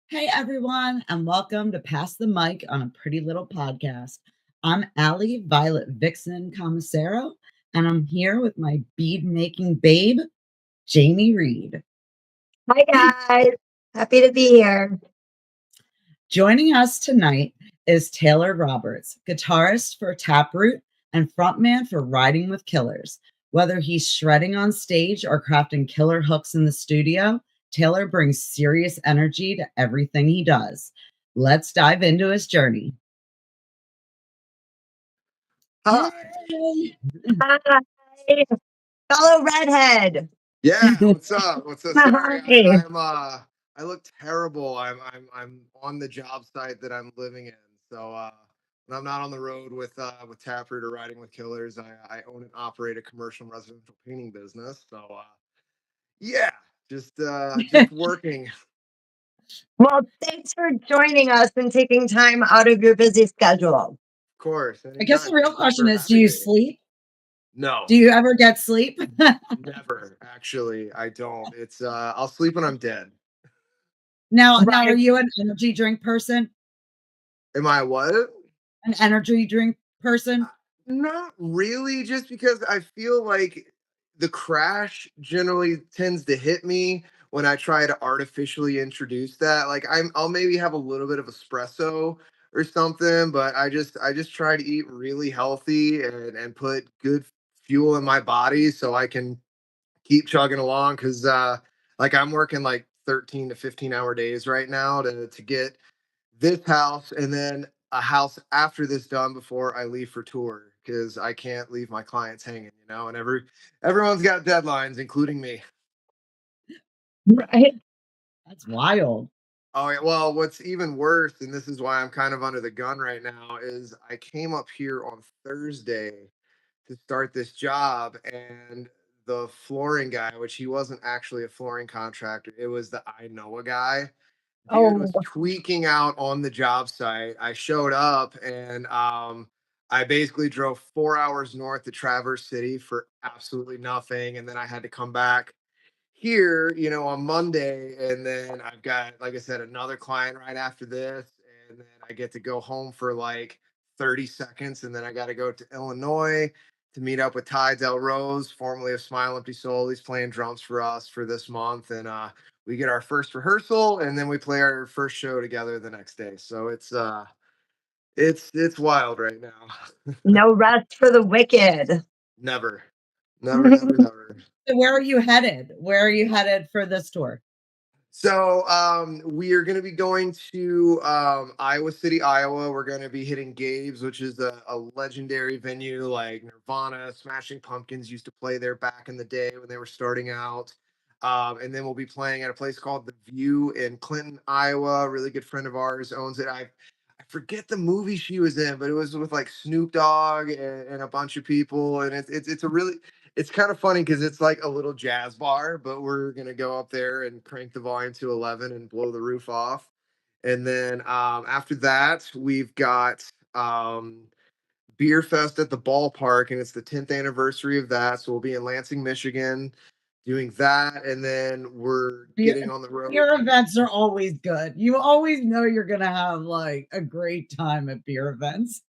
Hey everyone, and welcome to Pass the Mic on a Pretty Little Podcast. I'm Allie Violet Vixen Commissaro, and I'm here with my bead making babe, Jamie Reed. Hi guys, happy to be here. Joining us tonight is Taylor Roberts, guitarist for Taproot and frontman for Riding with Killers. Whether he's shredding on stage or crafting killer hooks in the studio, Taylor brings serious energy to everything he does. Let's dive into his journey. Hi. Hi, fellow redhead. Yeah, what's up? What's up? Sorry, Hi. I look terrible. I'm on the job site that I'm living in. So when I'm not on the road with Taproot or Riding with Killers, I own and operate a commercial and residential painting business. So yeah, just working. Well, thanks for joining us and taking time out of your busy schedule. Of course. I guess the real question is, do having you me. sleep? No, Do you ever get sleep? never. Actually, I don't. It's I'll sleep when I'm dead. Now, are Right. you an energy drink person? Am I what? An energy drink person? Not really, just because I feel like the crash generally tends to hit me when I try to artificially introduce that. Like I'll maybe have a little bit of espresso or something, but I just try to eat really healthy and put good fuel in my body so I can keep chugging along because like I'm working like 13 to 15-hour days right now to get this house and then a house after this done before I leave for tour because I can't leave my clients hanging, and everyone's got deadlines, including me. Right. That's wild. Oh yeah, well, what's even worse, and this is why I'm kind of under the gun right now, is I came up here on Thursday to start this job and the flooring guy, which he wasn't actually a flooring contractor, it was the I know a guy. Dude was Oh, tweaking out on the job site. I showed up and I basically drove 4 hours north to Traverse City for absolutely nothing. And then I had to come back here, on Monday. And then I've got, like I said, another client right after this. And then I get to go home for like 30 seconds. And then I got to go to Illinois to meet up with Ty Del Rose, formerly of Smile Empty Soul. He's playing drums for us for this month. And we get our first rehearsal and then we play our first show together the next day. So it's wild right now. no rest for the wicked. Never. Never, never, never. So where are you headed? Where are you headed for this tour? So we are going to be going to Iowa City, Iowa. We're going to be hitting Gabe's, which is a legendary venue. Like Nirvana, Smashing Pumpkins used to play there back in the day when they were starting out. And then we'll be playing at a place called The View in Clinton, Iowa. A really good friend of ours owns it. I forget the movie she was in, but it was with like Snoop Dogg and a bunch of people. And it's kind of funny because it's like a little jazz bar, but we're gonna go up there and crank the volume to 11 and blow the roof off. And then after that, we've got Beer Fest at the ballpark, and it's the 10th anniversary of that. So we'll be in Lansing, Michigan, doing that, and then we're getting on the road. Beer events are always good. You always know you're gonna have like a great time at beer events.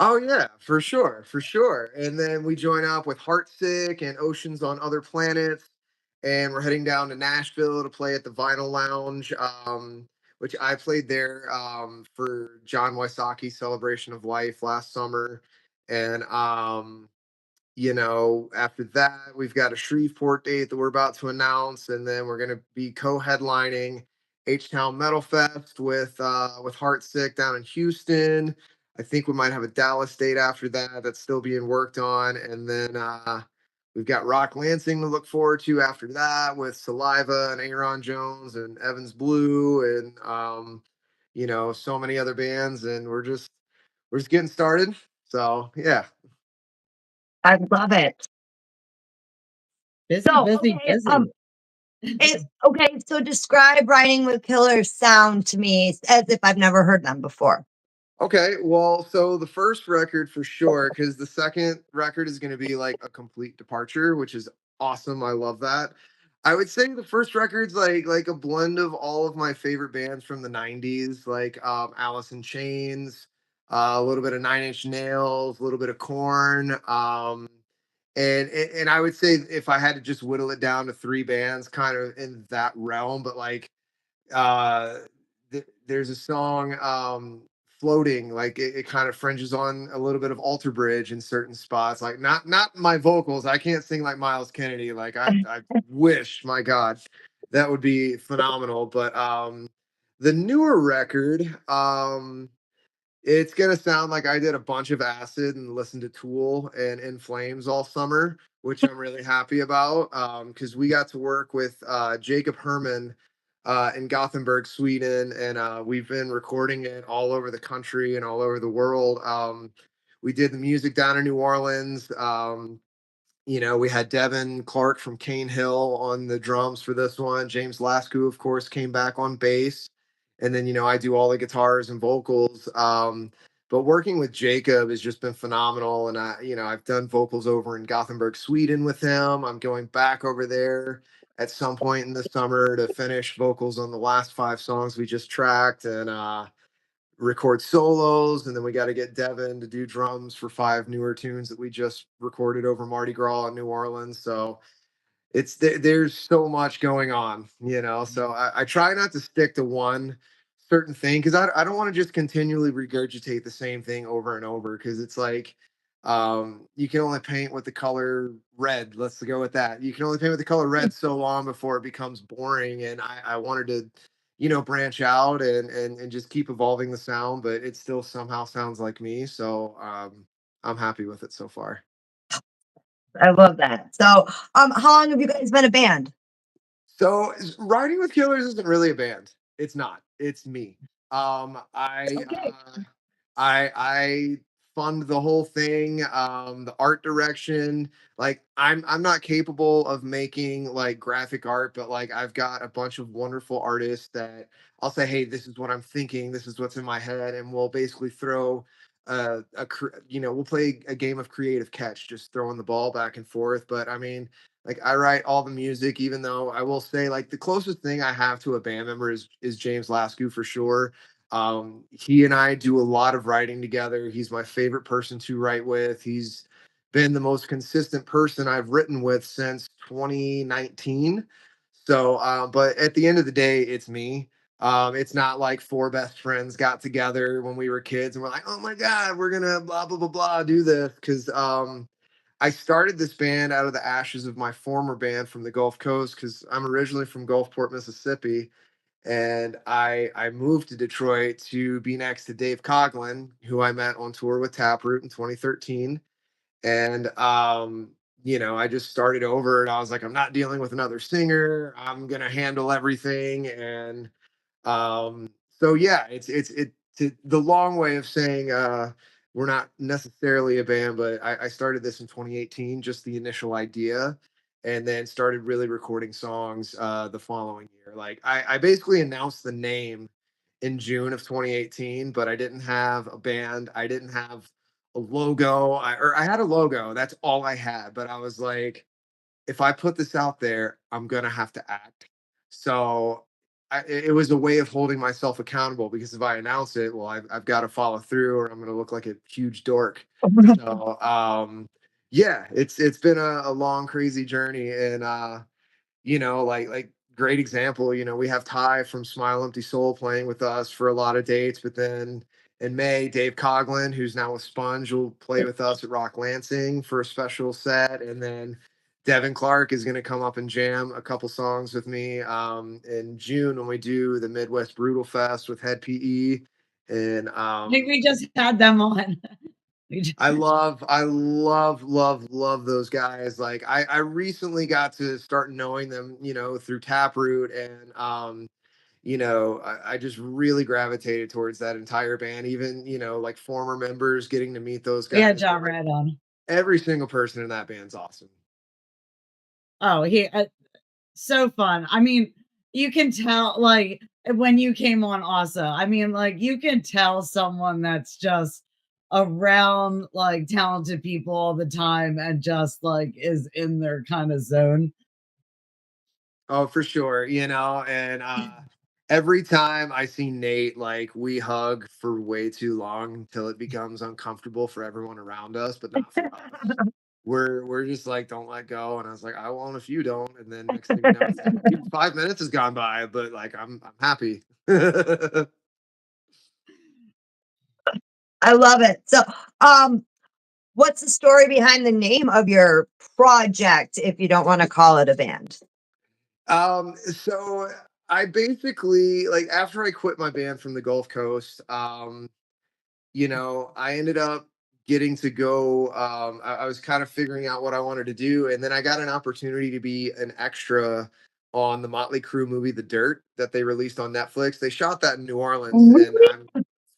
Oh yeah, for sure, for sure. And then we join up with Heartsick and Oceans on Other Planets, and we're heading down to Nashville to play at the Vinyl Lounge, which I played there for John Wysocki's Celebration of Life last summer. And after that, we've got a Shreveport date that we're about to announce, and then we're gonna be co-headlining H-Town Metal Fest with Heartsick down in Houston. I think we might have a Dallas date after that that's still being worked on, and then we've got Rock Lansing to look forward to after that with Saliva and Aaron Jones and Evans Blue and so many other bands, and we're just getting started. So yeah. I love it. Busy. Okay, so describe Riding with Killers sound to me as if I've never heard them before. Okay, well, so the first record for sure, because the second record is going to be like a complete departure, which is awesome. I love that. I would say the first record's like a blend of all of my favorite bands from the '90s, like Alice in Chains, a little bit of Nine Inch Nails, a little bit of Corn, and I would say if I had to just whittle it down to three bands, kind of in that realm, but like uh there's a song floating, like it kind of fringes on a little bit of alter bridge in certain spots, like not my vocals, I can't sing like Miles Kennedy, like I wish, my god, that would be phenomenal. But the newer record, it's gonna sound like I did a bunch of acid and listened to Tool and In Flames all summer, which I'm really happy about. Because we got to work with Jacob Herman in Gothenburg, Sweden, and we've been recording it all over the country and all over the world. We did the music down in New Orleans. We had Devin Clark from Cane Hill on the drums for this one. James Lasku, of course, came back on bass. And then, I do all the guitars and vocals. But working with Jacob has just been phenomenal. And I've done vocals over in Gothenburg, Sweden with him. I'm going back over there at some point in the summer to finish vocals on the last 5 songs we just tracked. And record solos, and then we got to get Devin to do drums for 5 newer tunes that we just recorded over Mardi Gras in New Orleans. So there's so much going on, so I try not to stick to one certain thing, because I don't want to just continually regurgitate the same thing over and over, because it's like you can only paint with the color red. Let's go with that. You can only paint with the color red so long before it becomes boring, and I wanted to branch out and just keep evolving the sound, but it still somehow sounds like me. So I'm happy with it so far. I love that. So, how long have you guys been a band? So Riding with Killers isn't really a band. It's not. It's me. Okay. I fund the whole thing, the art direction. Like I'm not capable of making like graphic art, but like I've got a bunch of wonderful artists that I'll say, hey, this is what I'm thinking, this is what's in my head, and we'll basically throw we'll play a game of creative catch, just throwing the ball back and forth. But I mean, like I write all the music, even though I will say like the closest thing I have to a band member is James Lasku for sure. He and I do a lot of writing together. He's my favorite person to write with. He's been the most consistent person I've written with since 2019. So, but at the end of the day, it's me. It's not like four best friends got together when we were kids and we're like, oh my God, we're gonna blah blah blah blah do this. Because I started this band out of the ashes of my former band from the Gulf Coast, because I'm originally from Gulfport, Mississippi, and I moved to Detroit to be next to Dave Coughlin, who I met on tour with Taproot in 2013. And I just started over, and I was like, I'm not dealing with another singer. I'm gonna handle everything. And so yeah, it's the long way of saying we're not necessarily a band, but I started this in 2018, just the initial idea, and then started really recording songs the following year. Like I basically announced the name in June of 2018, but I didn't have a band. I didn't have a logo. I had a logo. That's all I had. But I was like, if I put this out there, I'm gonna have to act. So it was a way of holding myself accountable, because if I announce it, well, I've got to follow through, or I'm gonna look like a huge dork. So yeah, it's been a long, crazy journey, and like great example, we have Ty from Smile Empty Soul playing with us for a lot of dates, but then in May, Dave Coughlin, who's now with Sponge, will play with us at Rock Lansing for a special set. And then Devin Clark is going to come up and jam a couple songs with me in June when we do the Midwest Brutal Fest with Head PE. And I think we just had them on. I love those guys. Like I recently got to start knowing them, through Taproot, and I just really gravitated towards that entire band. Even, like former members, getting to meet those We had guys. John Like, Red on. every single person in that band's awesome. Oh, he so fun. I mean, you can tell, like, when you came on also, I mean, like, you can tell someone that's just around, like, talented people all the time and just, like, is in their kind of zone. Oh, for sure, and every time I see Nate, like we hug for way too long until it becomes uncomfortable for everyone around us, but not for us. We're just like, don't let go. And I was like, I won't if you don't. And then next thing you know, it's like, dude, 5 minutes has gone by, but like I'm happy. I love it. So, um, what's the story behind the name of your project, if you don't want to call it a band? So I basically like after I quit my band from the Gulf Coast, I ended up getting to go. I was kind of figuring out what I wanted to do, and then I got an opportunity to be an extra on the Motley Crue movie The Dirt that they released on Netflix. They shot that in New Orleans, and Really? I'm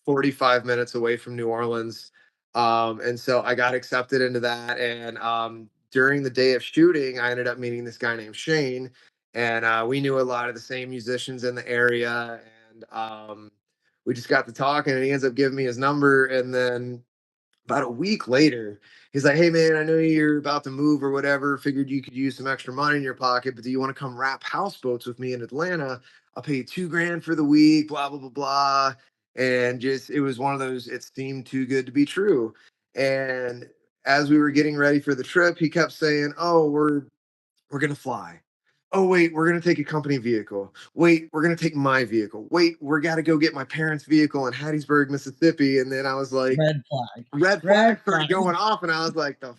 45 minutes away from New Orleans. And so I got accepted into that. And during the day of shooting, I ended up meeting this guy named Shane, and we knew a lot of the same musicians in the area. And we just got to talking, and he ends up giving me his number. And then about a week later, he's like, "Hey man, I know you're about to move or whatever. Figured you could use some extra money in your pocket, but do you want to come wrap houseboats with me in Atlanta? I'll pay you 2 grand for the week, blah, blah, blah, blah." And just, it was one of those, it seemed too good to be true. And as we were getting ready for the trip, he kept saying, "Oh, we're gonna fly. Oh, wait, we're gonna take a company vehicle. Wait, we're gonna take my vehicle. Wait, we gotta go get my parents' vehicle in Hattiesburg, Mississippi." And then I was like, Red flag. red Red flag started flag. going off, and I was like, the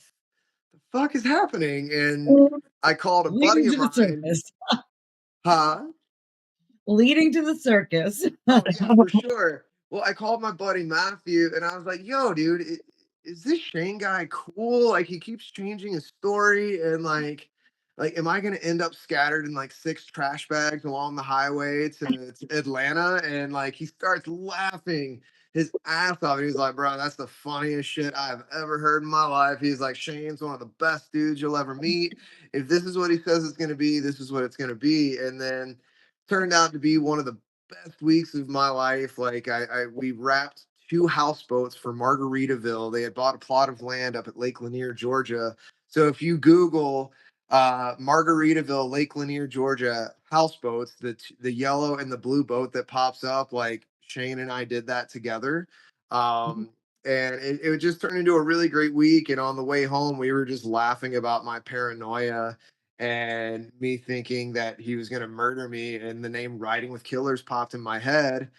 fuck is happening? And I called a buddy Leading of to the mine. circus. Huh? Leading to the circus. Oh yeah, for sure. Well, I called my buddy Matthew, and I was like, "Yo, dude, is this Shane guy cool? Like, he keeps changing his story, and like, am I gonna end up scattered in like 6 trash bags along the highway to Atlanta?" And like, he starts laughing his ass off. And he's like, "Bro, that's the funniest shit I've ever heard in my life." He's like, "Shane's one of the best dudes you'll ever meet. If this is what he says it's gonna be, this is what it's gonna be." And then turned out to be one of the best weeks of my life. Like I we wrapped 2 houseboats for Margaritaville. They had bought a plot of land up at Lake Lanier, Georgia. So if you Google Margaritaville, Lake Lanier, Georgia houseboats, the yellow and the blue boat that pops up, like Shane and I did that together. Um, and it just turned into a really great week. And on the way home, we were just laughing about my paranoia and me thinking that he was going to murder me. And the name Riding with Killers popped in my head.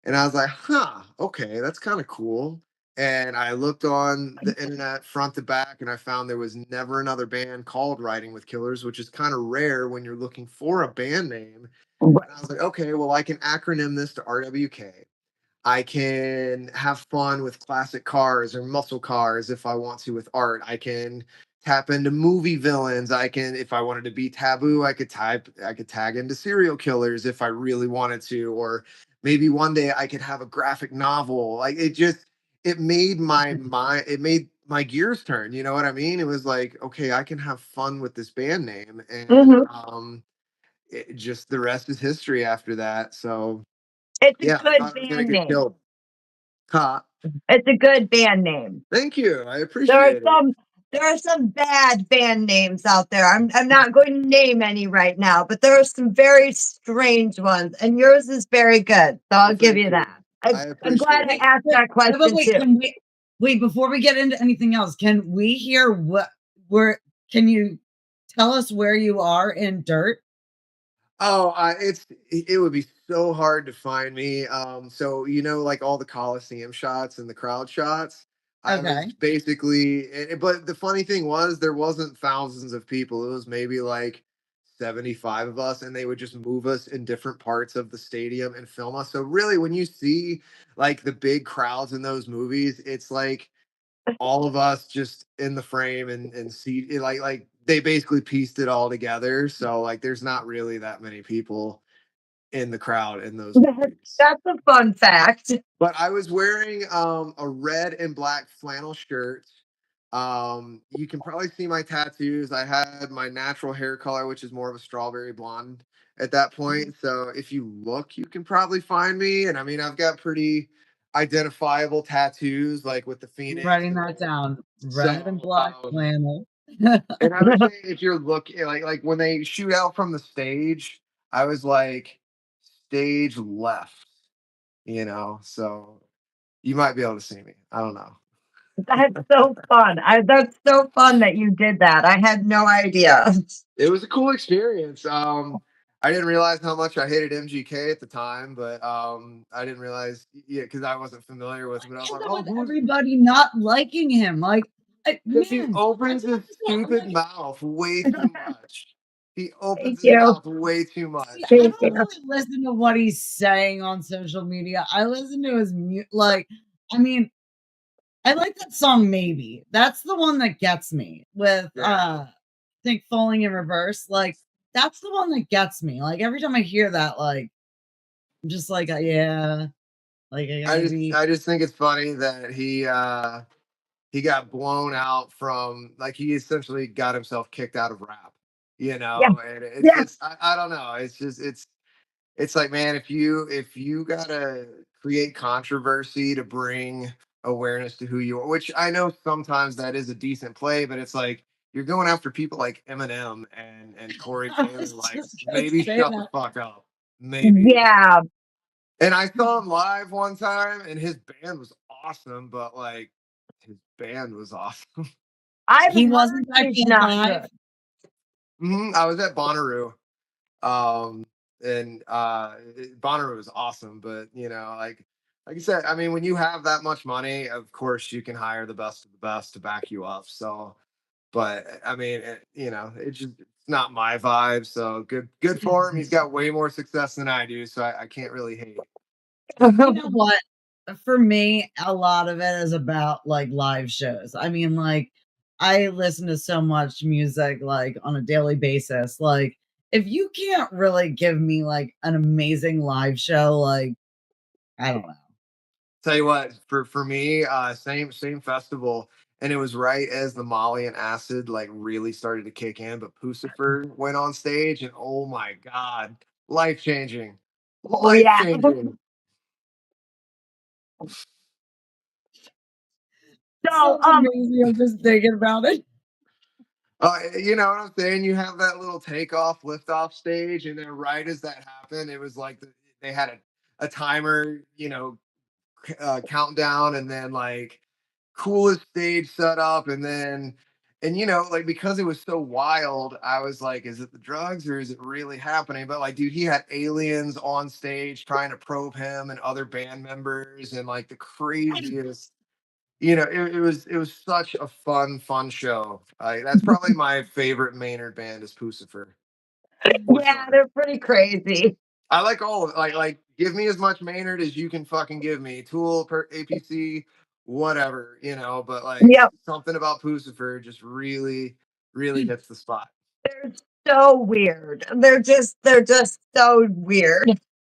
And I was like, huh, okay, that's kind of cool. And I looked on the internet front to back, and I found there was never another band called Riding with Killers, which is kind of rare when you're looking for a band name. And I was like, okay, well, I can acronym this to RWK. I can have fun with classic cars or muscle cars if I want to with art. I can tap into movie villains. I can, if I wanted to be taboo, I could tag into serial killers if I really wanted to, or maybe one day I could have a graphic novel. Like it made my mind, it made my gears turn. You know what I mean? It was like, okay, I can have fun with this band name, and Mhm. just the rest is history after that. So It's a yeah, I good thought I was gonna band get name. killed. Huh. It's a good band name. Thank you. I There are appreciate it. some there are some bad band names out there. I'm not going to name any right now, but there are some very strange ones, and yours is very good. So I'll Well, give thank you you. that. I I'm glad appreciate I it. asked that But question wait, too. can we wait before we get into anything else? Can we hear where? Can you tell us where you are in dirt? Oh, it would be so hard to find me. So like all the Coliseum shots and the crowd shots. I was Okay, basically, but the funny thing was there wasn't thousands of people. It was maybe like 75 of us, and they would just move us in different parts of the stadium and film us. So really, when you see like the big crowds in those movies, it's like all of us just in the frame and see it, like they basically pieced it all together. So like there's not really that many people in the crowd in those movies. That's a fun fact. But I was wearing a red and black flannel shirt. You can probably see my tattoos. I had my natural hair color, which is more of a strawberry blonde at that point. So if you look, you can probably find me. And I mean, I've got pretty identifiable tattoos, like with the phoenix writing and that down. Red and so black flannel. And I would say if you're looking like when they shoot out from the stage, I was like stage left, so you might be able to see me. I don't know. That's so fun. That's so fun that you did that. I had no idea. It was a cool experience. I didn't realize how much I hated MGK at the time, but I didn't realize, yeah, because I wasn't familiar with him. But I was Is like, it oh, with who's everybody not liking him? Like, because he man, opens his I'm stupid like, mouth way too much. He opens Thank his you. mouth way too see, much. I Thank don't you. really listen to what he's saying on social media. I listen to his like, I mean, I like that song Maybe. That's the one that gets me with Yeah. I think Falling in Reverse. Like, that's the one that gets me. Like every time I hear that, like I'm just like, yeah, like I I gotta just be I just think it's funny that he got blown out from like he essentially got himself kicked out of rap, Yeah. and Yeah. I don't know. It's just it's like, man, if you gotta create controversy to bring awareness to who you are, which I know sometimes that is a decent play, but it's like you're going after people like Eminem and Corey I Taylor, was like just gonna maybe say shut the that. fuck up. Maybe. Yeah. And I saw him live one time and his band was awesome, but like his band was awesome. I've He heard wasn't that he's good not live. good. I was at Bonnaroo. Um, and Bonnaroo was awesome, but like I said, I mean, when you have that much money, of course you can hire the best of the best to back you up. So, but I mean, it's not my vibe. So good for him. He's got way more success than I do, so I can't really hate. You know what? For me, a lot of it is about like live shows. I mean, like I listen to so much music like on a daily basis. Like if you can't really give me like an amazing live show, like I don't know. Tell you what, for me, same festival, and it was right as the Molly and acid like really started to kick in. But Pucifer went on stage, and oh my god, life changing, Oh life yeah. changing. So Sounds amazing. I'm just thinking about it. You know what I'm saying? You have that little takeoff, liftoff stage, and then right as that happened, it was like they had a timer, countdown, and then like coolest stage setup, and like because it was so wild, I was like, is it the drugs or is it really happening? But like, dude, he had aliens on stage trying to probe him and other band members, and like the craziest. It was such a fun show. That's probably my favorite Maynard band is Pucifer for yeah, sure. they're pretty crazy. I like all of it. Like give me as much Maynard as you can fucking give me. Tool, APC, whatever, but like Yep. something about Pucifer just really, really hits the spot. They're so weird. They're just so weird.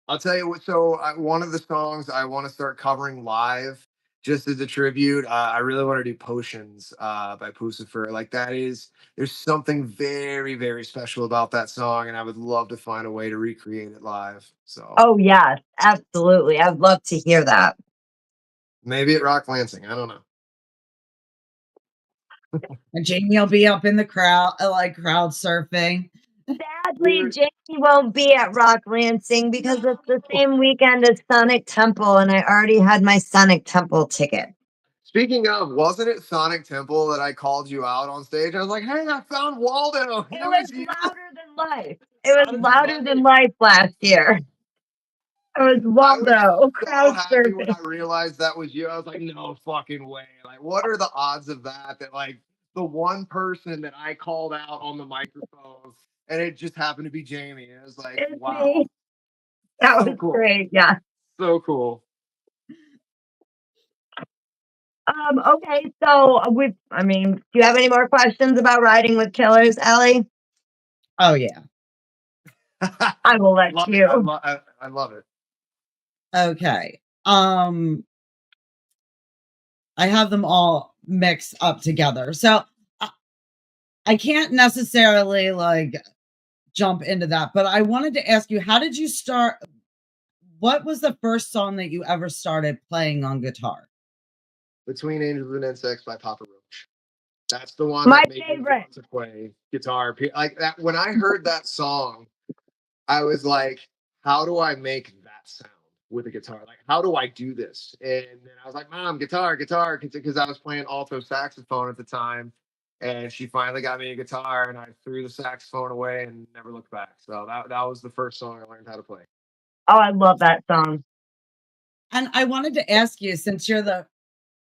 I'll tell you what. So one of the songs I want to start covering live, just as a tribute. I really want to do "Potions" by Pucifer. Like there's something very, very special about that song, and I would love to find a way to recreate it live. So Oh yes, absolutely. I'd love to hear that. maybe at Rock Lansing. I don't know. And Jamie will be up in the crowd, like crowd surfing. Sadly, Jamie won't be at Rock Lansing because it's the same weekend as Sonic Temple, and I already had my Sonic Temple ticket. Speaking of, wasn't it Sonic Temple that I called you out on stage? I was like, "Hey, I found Waldo." It It was was you. louder than life. It was That is louder than funny. life last year. It was I was Waldo so crowd happy when surfing. I realized that was you. I was like, "No fucking way!" Like, what are the odds of that? That like the one person that I called out on the microphone, and it just happened to be Jamie. It was like, It's wow, me. That so was cool, great. Yeah. so cool. Okay, so do you have any more questions about riding with killers, Ellie? Oh yeah. I will I let love it. you. I love it. Okay. I have them all mixed up together. So I can't necessarily like jump into that, but I wanted to ask you, how did you start? What was the first song that you ever started playing on guitar? Between Angels and Insects by Papa Roach. That's the one My that made me favorite. want to play guitar. Like that, when I heard that song, I was like, how do I make that sound with a guitar? Like, how do I do this? And then I was like, Mom, guitar, guitar, because I was playing alto saxophone at the time. And she finally got me a guitar, and I threw the saxophone away and never looked back. So that was the first song I learned how to play. Oh, I love that song. And I wanted to ask you, since you're the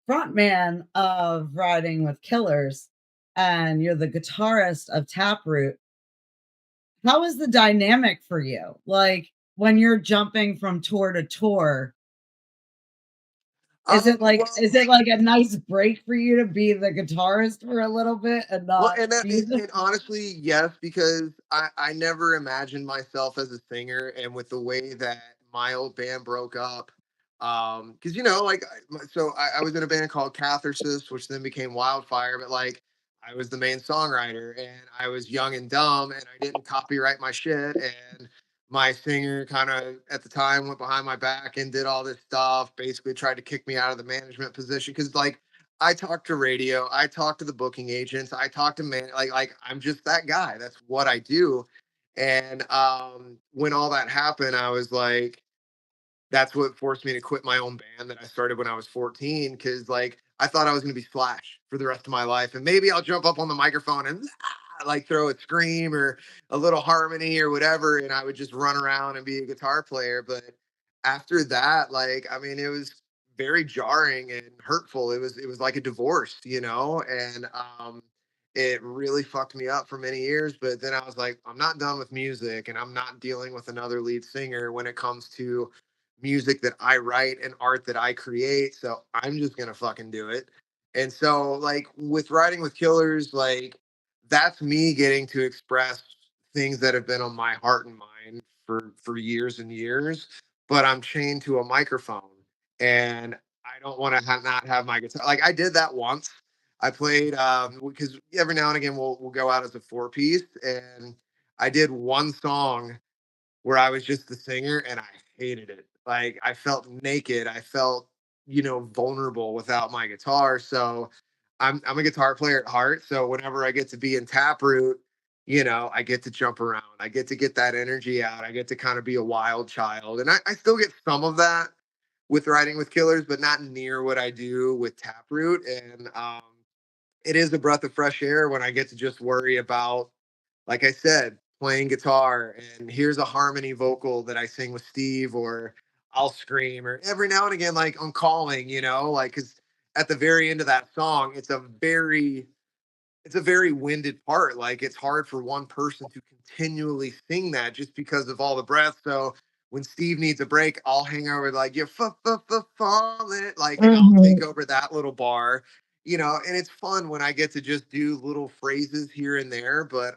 front man of Riding with Killers and you're the guitarist of Taproot, how is the dynamic for you? Like when you're jumping from tour to tour, Well, is it like a nice break for you to be the guitarist for a little bit and Well, not and that, be the and honestly, yes, because I never imagined myself as a singer, and with the way that my old band broke up, because like I was in a band called Cathercist, which then became Wildfire, but like I was the main songwriter, and I was young and dumb, and I didn't copyright my shit, and my singer kind of at the time went behind my back and did all this stuff, basically tried to kick me out of the management position because like I talk to radio, I talk to the booking agents, I talk to man like I'm just that guy. That's what I do. And when all that happened, I was like, that's what forced me to quit my own band that I started when I was 14 because like I thought I was going to be Slash for the rest of my life, and maybe I'll jump up on the microphone and like throw a scream or a little harmony or whatever, and I would just run around and be a guitar player. But after that, like I mean, it was very jarring and hurtful. It was like a divorce, and it really fucked me up for many years. But then I was like, I'm not done with music, and I'm not dealing with another lead singer when it comes to music that I write and art that I create. So I'm just gonna fucking do it. And so like with Writing with Killers, like that's me getting to express things that have been on my heart and mind for years and years, but I'm chained to a microphone, and I don't want to not have my guitar. Like I did that once. I played because every now and again we'll go out as a four piece, and I did one song where I was just the singer and I hated it. Like I felt naked. I felt, vulnerable without my guitar. So I'm a guitar player at heart. So whenever I get to be in Taproot, I get to jump around. I get to get that energy out. I get to kind of be a wild child. And I still get some of that with Writing with Killers, but not near what I do with Taproot. And it is a breath of fresh air when I get to just worry about, like I said, playing guitar and here's a harmony vocal that I sing with Steve, or I'll scream, or every now and again, like I'm calling, like because at the very end of that song, it's a very winded part. Like it's hard for one person to continually sing that just because of all the breath. So when Steve needs a break, I'll hang over like you falling, like, and I'll Hmm. take over that little bar, and it's fun when I get to just do little phrases here and there. But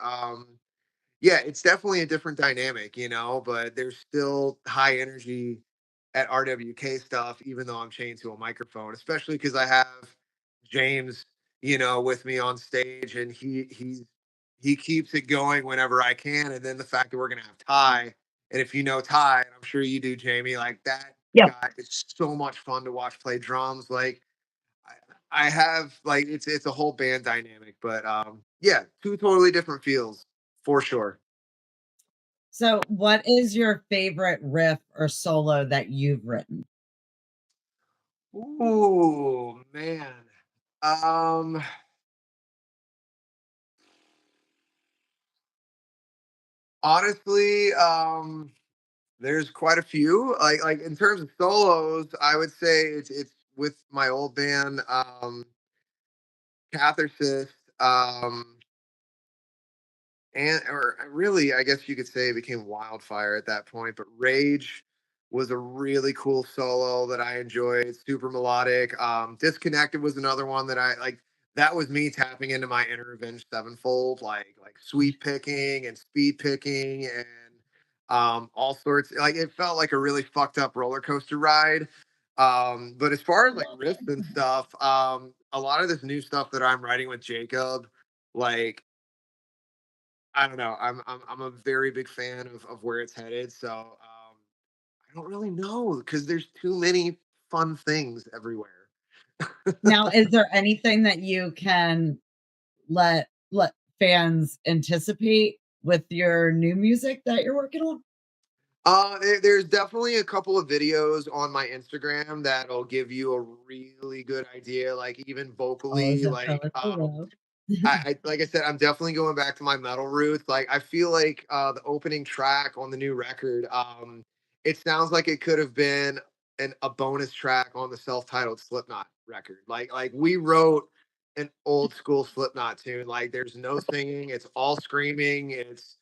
yeah, it's definitely a different dynamic, but there's still high energy at RWK stuff, even though I'm chained to a microphone, especially because I have James, with me on stage, and he keeps it going whenever I can. And then the fact that we're gonna have Ty, and if you know Ty, and I'm sure you do, Jamie, like that Yep. guy is so much fun to watch play drums. Like I have like it's a whole band dynamic, but yeah, two totally different feels for sure. So, what is your favorite riff or solo that you've written? Ooh, man. Um, honestly, there's quite a few. Like in terms of solos, I would say it's with my old band, Cathercist, and or really, I guess you could say it became Wildfire at that point. But Rage was a really cool solo that I enjoyed. Super melodic. Disconnected was another one that I like. That was me tapping into my inner Avenged Sevenfold, like sweep picking and speed picking and all sorts. Like it felt like a really fucked up roller coaster ride. But as far as like riffs and stuff, a lot of this new stuff that I'm writing with Jacob, like I don't know. I'm a very big fan of where it's headed. So I don't really know because there's too many fun things everywhere. Now, is there anything that you can let fans anticipate with your new music that you're working on? There's definitely a couple of videos on my Instagram that'll give you a really good idea, like even Always vocally, have like color below. I like I said, I'm definitely going back to my metal roots. Like I feel like the opening track on the new record, it sounds like it could have been a bonus track on the self-titled Slipknot record. Like we wrote an old school Slipknot tune. Like there's no singing, it's all screaming, it's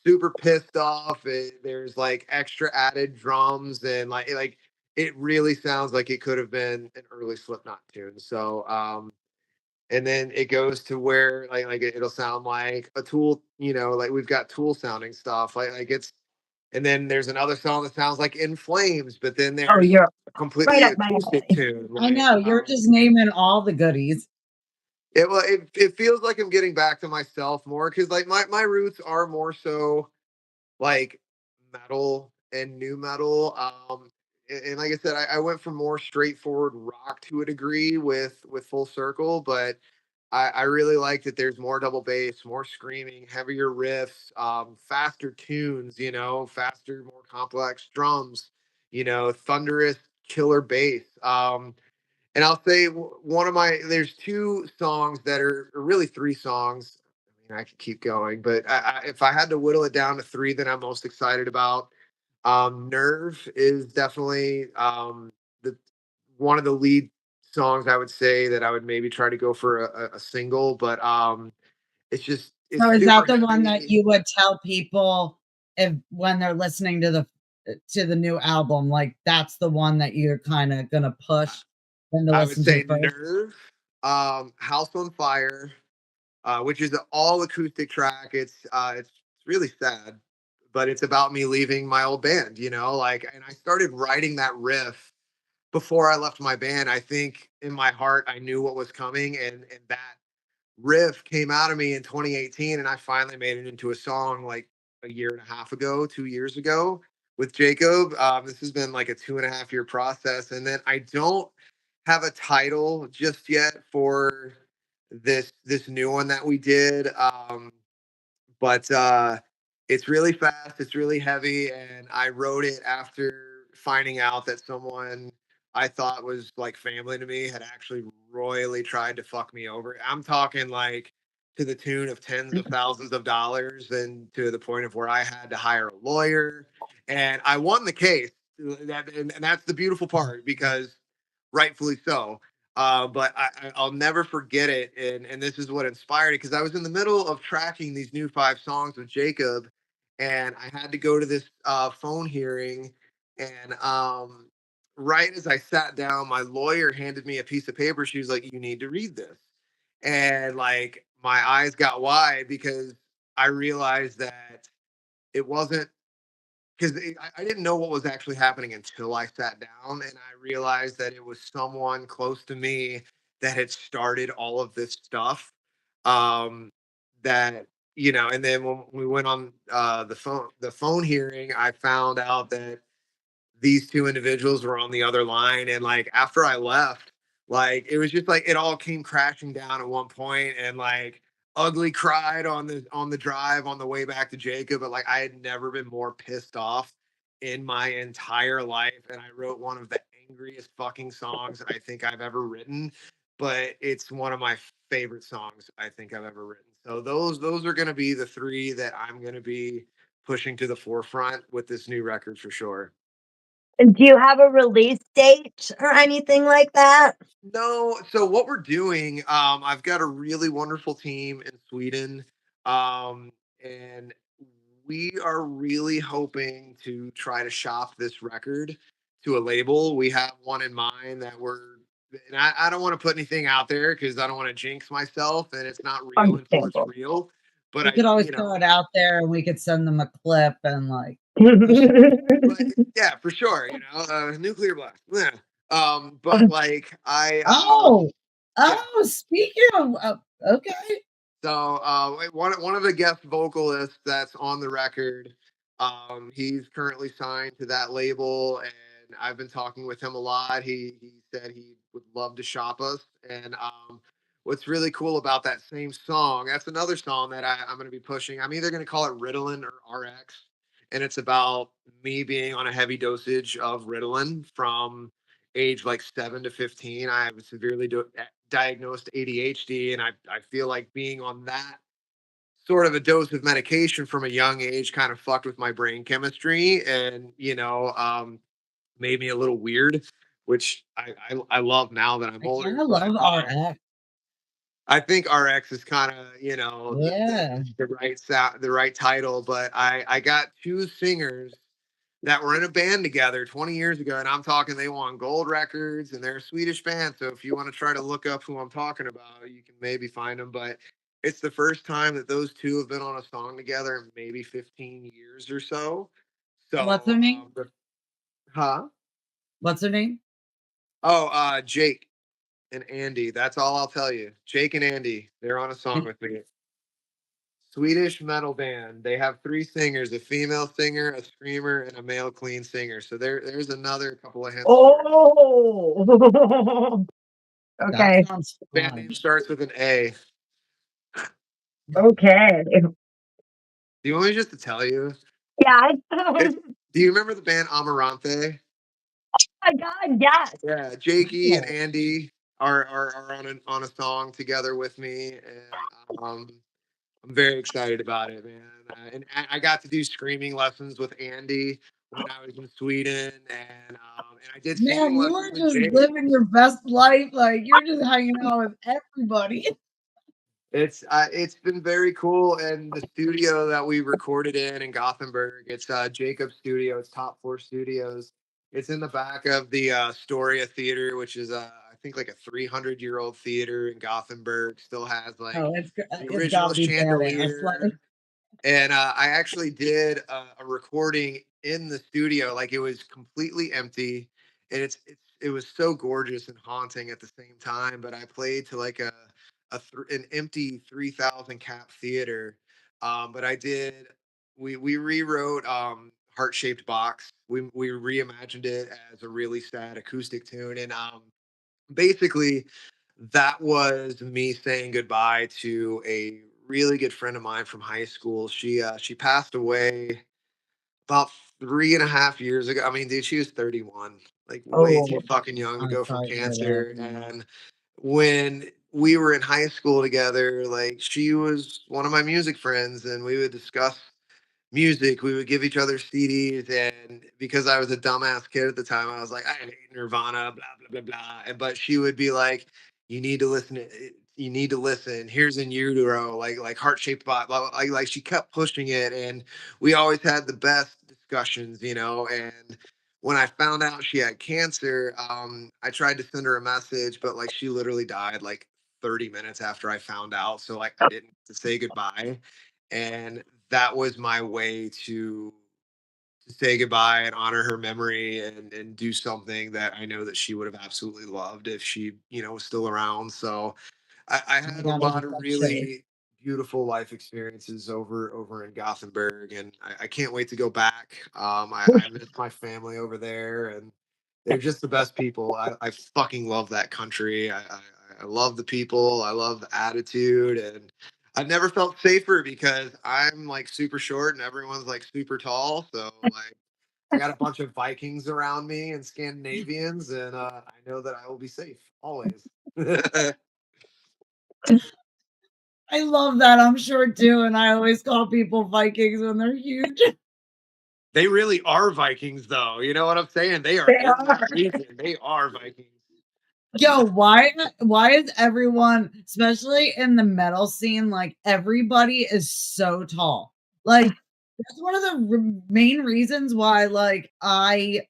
super pissed off. There's like extra added drums and like it really sounds like it could have been an early Slipknot tune. So and then it goes to where it'll sound like a Tool, like we've got Tool sounding stuff, like it's, and then there's another song that sounds like In Flames, but then Oh, there's you're a right completely up my acoustic alley. tune. I know, you're just naming all the goodies. It feels like I'm getting back to myself more because like my roots are more so like metal and new metal. And like I said, I went from more straightforward rock to a degree with Full Circle, but I really like that there's more double bass, more screaming, heavier riffs, faster tunes, faster, more complex drums, thunderous killer bass. And I'll say there's two songs that are, or really three songs. I mean, I could keep going, but if I had to whittle it down to three that I'm most excited about, Nerve is definitely the one of the lead songs I would say that I would maybe try to go for a single, but it's So is that super the one that heavy. you would tell people if when they're listening to the new album, like that's the one that you're kind of gonna push them to I would listen to say first? Nerve, House on Fire, which is an all acoustic track. It's really sad, but it's about me leaving my old band, and I started writing that riff before I left my band. I think in my heart I knew what was coming, and that riff came out of me in 2018, and I finally made it into a song like a year and a half ago, 2 years ago with Jacob. This has been like a 2.5 year process, and then I don't have a title just yet for this new one that we did. But it's really fast, it's really heavy, and I wrote it after finding out that someone I thought was like family to me had actually royally tried to fuck me over. I'm talking like to the tune of tens of thousands of dollars, and to the point of where I had to hire a lawyer, and I won the case. And that's the beautiful part, because rightfully so. But I'll never forget it, and this is what inspired it, because I was in the middle of tracking these new 5 songs with Jacob, and I had to go to this phone hearing, and right as I sat down, my lawyer handed me a piece of paper. She was like, "You need to read this," and like my eyes got wide because I realized that it wasn't, because I didn't know what was actually happening until I sat down, and I realized that it was someone close to me that had started all of this stuff. Um, that and then when we went on the phone hearing, I found out that these two individuals were on the other line, and like after I left, like it was just like it all came crashing down at one point, and like ugly cried on the drive on the way back to Jacob, but like I had never been more pissed off in my entire life, and I wrote one of the angriest fucking songs I think I've ever written, but it's one of my favorite songs I think I've ever written. So those are going to be the three that I'm going to be pushing to the forefront with this new record for sure. And do you have a release date or anything like that? No, so what we're doing, I've got a really wonderful team in Sweden, and we are really hoping to try to shop this record to a label. We have one in mind that and I don't want to put anything out there because I don't want to jinx myself, and it's not real until it's Understandable. real. But You could always throw it out there and we could send them a clip and like but yeah, for sure, nuclear blast. Yeah. But like oh, yeah. oh, speaking of okay. So one of the guest vocalists that's on the record, he's currently signed to that label, and I've been talking with him a lot. He said he would love to shop us, and what's really cool about that same song, that's another song that I'm going to be pushing. I'm either going to call it Ritalin or RX. And it's about me being on a heavy dosage of Ritalin from age like 7 to 15. I have a severely diagnosed ADHD, and I feel like being on that sort of a dose of medication from a young age kind of fucked with my brain chemistry and, made me a little weird, which I love now that I'm I kind older. of But love RX. I think RX is kind of, Yeah. the right sound, the right title. But I got two singers that were in a band together 20 years ago, and I'm talking they won gold records, and they're a Swedish band. So if you want to try to look up who I'm talking about, you can maybe find them. But it's the first time that those two have been on a song together in maybe 15 years or so. What's So, her name? huh? What's her name? Oh, Jake and Andy. That's all I'll tell you. Jake and Andy, they're on a song with me. Swedish metal band. They have three singers: a female singer, a screamer, and a male clean singer. So there's another couple of hints. Oh, That okay. sounds Band name fun. starts with an A. Okay. Do you want me just to tell you? Yeah. It's, do you remember the band Amarante? My God, yes. Yeah, Jakey and Oh, Andy are on a song together with me, and I'm very excited about it, man. And I got to do screaming lessons with Andy when I was in Sweden, and I did man, singing you lessons are with just Jake. living your best life. Like you're just hanging out with everybody. It's been very cool, and the studio that we recorded in Gothenburg, it's Jacob's studio. It's Top Four Studios. It's in the back of the Astoria Theater, which is I think like a 300-year-old theater in Gothenburg. Still has like Oh, the it's got original to be badass. Like, chandelier. And I actually did a recording in the studio, like it was completely empty, and it was so gorgeous and haunting at the same time. But I played to like an empty 3,000 cap theater. But I did we rewrote Heart Shaped Box. We reimagined it as a really sad acoustic tune, and basically that was me saying goodbye to a really good friend of mine from high school. She passed away about 3.5 years ago. I mean, dude, she was 31, like way too Oh, fucking young to I'm go from sorry to hear that. cancer. And when we were in high school together, like she was one of my music friends, and we would discuss music. We would give each other CDs, and because I was a dumbass kid at the time, I was like, I hate Nirvana, blah blah blah blah. But she would be like, "You need to listen. You need to listen. Here's In Utero, like Heart Shaped Box." Blah, blah. Like she kept pushing it, and we always had the best discussions, And when I found out she had cancer, I tried to send her a message, but like she literally died like 30 minutes after I found out. So like I didn't get to say goodbye, and that was my way to say goodbye and honor her memory and do something that I know that she would have absolutely loved if she, was still around. So I You had a gotta lot keep of that safe. really beautiful life experiences over in Gothenburg, and I can't wait to go back. I miss my family over there, and they're just the best people. I fucking love that country. I love the people. I love the attitude, and I've never felt safer because I'm like super short and everyone's like super tall. So like I got a bunch of Vikings around me and Scandinavians, and I know that I will be safe always. I love that. I'm sure too. And I always call people Vikings when they're huge. They really are Vikings, though. You know what I'm saying? They are they in that are. region. They are Vikings. Yo, why is everyone, especially in the metal scene, like everybody is so tall? Like that's one of the main reasons why like I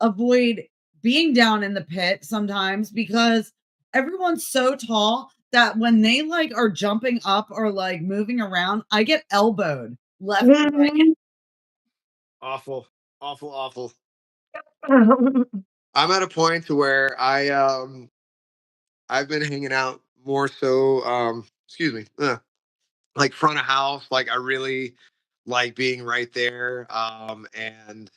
avoid being down in the pit sometimes because everyone's so tall that when they like are jumping up or like moving around, I get elbowed left and right. Mhm. Awful, awful, awful. I'm at a point to where I've been hanging out more so excuse me like front of house. Like I really like being right there. And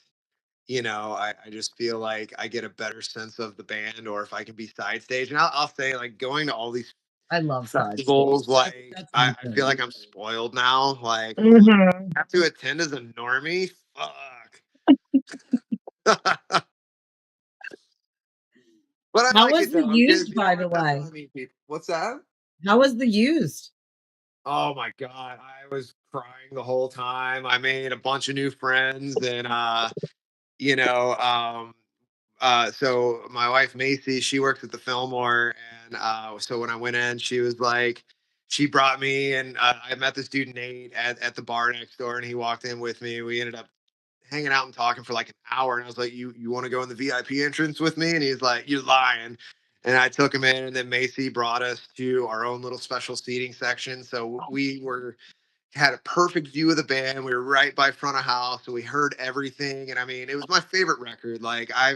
I just feel like I get a better sense of the band, or if I can be side stage. And I'll say like going to all these I love side festivals. stage. Like That's I, my I feel like thing. I'm spoiled now. Like Mhm. I have to attend as a normie. Fuck. But I How like was it the though, because used, you know by the what? That's how way? I meet people. What's that? How was the used? Oh my god, I was crying the whole time. I made a bunch of new friends, and you know, so my wife Macy, she works at the Fillmore, and so when I went in, she was like, she brought me, and I met this dude Nate at the bar next door, and he walked in with me. We ended up hanging out and talking for like an hour, and I was like, "You want to go in the VIP entrance with me?" And he's like, "You're lying." And I took him in, and then Macy brought us to our own little special seating section. So we were had a perfect view of the band. We were right by front of house, so we heard everything. And I mean, it was my favorite record. I